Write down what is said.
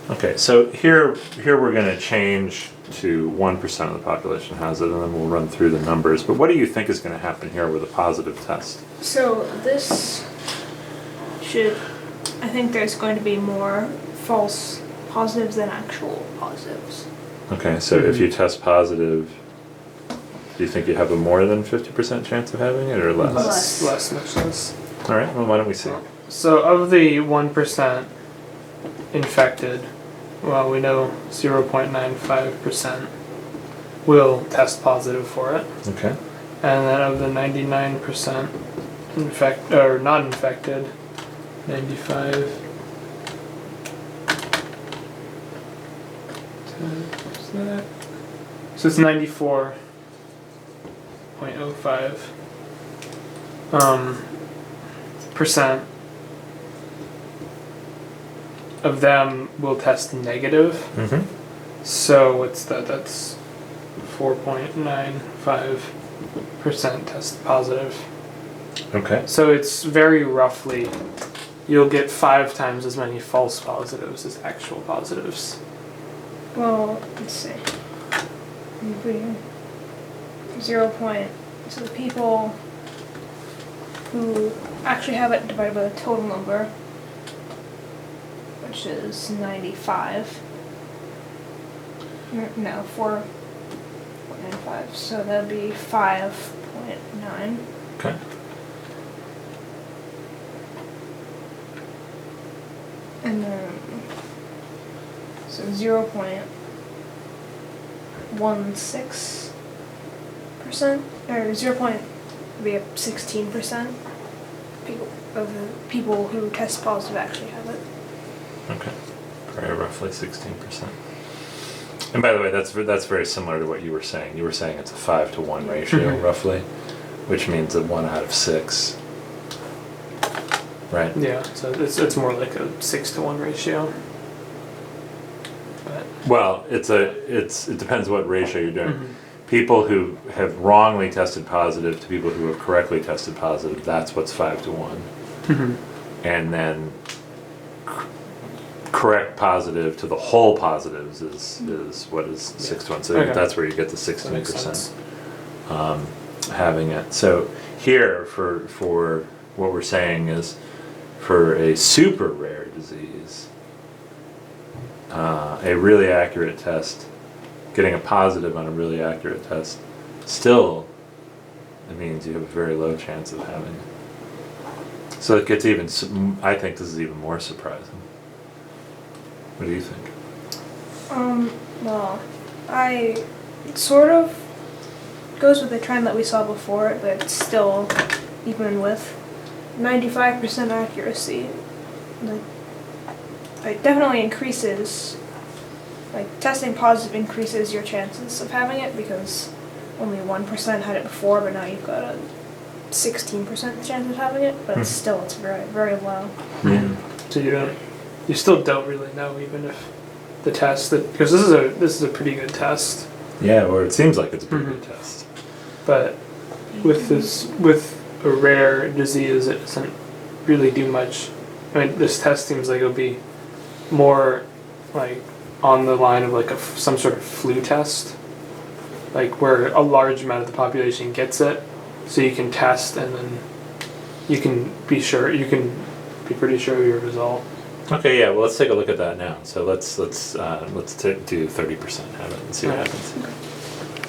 Okay, so here we're going to change to 1% of the population has it, and then we'll run through the numbers. But what do you think is going to happen here with a positive test? So this should, I think there's going to be more false positives than actual positives. Okay, so if you test positive, do you think you have a more than 50% chance of having it, or less? Less. Much less. All right, well, why don't we see? So of the 1% infected, well, we know 0.95% will test positive for it. Okay. And then of the 99% not infected, 95 times that. So it's 94.05 percent of them will test negative. Mm-hmm. So what's that? That's 4.95% test positive. Okay. So it's very roughly, you'll get 5 times as many false positives as actual positives. Well, let's see. If we 0. So the people who actually have it divided by the total number, which is 95. No, 4.95. So that'd be 5.9. Okay. And then, so 0.16%, or 0.16% people of the people who test positive actually have it. Okay. Very roughly 16%. And by the way, that's very similar to what you were saying. You were saying it's a 5-to-1 ratio, roughly, which means that 1 out of 6. Right. Yeah, so it's more like a 6-to-1 ratio. But Well, it depends what ratio you're doing. People who have wrongly tested positive to people who have correctly tested positive, that's what's 5-to-1. And then correct positive to the whole positives is what is 6-to-1. So Okay. that's where you get the 16% having it. So here for what we're saying is, for a super rare disease, a really accurate test, getting a positive on a really accurate test, still, it means you have a very low chance of having it. So it gets even, I think this is even more surprising. What do you think? Well, it sort of goes with the trend that we saw before, but it's still, even with 95% accuracy, it definitely increases, testing positive increases your chances of having it, because only 1% had it before, but now you've got a 16% chance of having it, but still it's very, very low. so you still don't really know, even if the test because this is a pretty good test. Yeah, or it seems like it's a pretty good test. But with a rare disease, it doesn't really do much. I mean, this test seems like it'll be more like on the line of like some sort of flu test, like where a large amount of the population gets it, so you can test and then you can be pretty sure of your result. Okay, yeah. Well, let's take a look at that now. So let's do 30% have it and see what happens.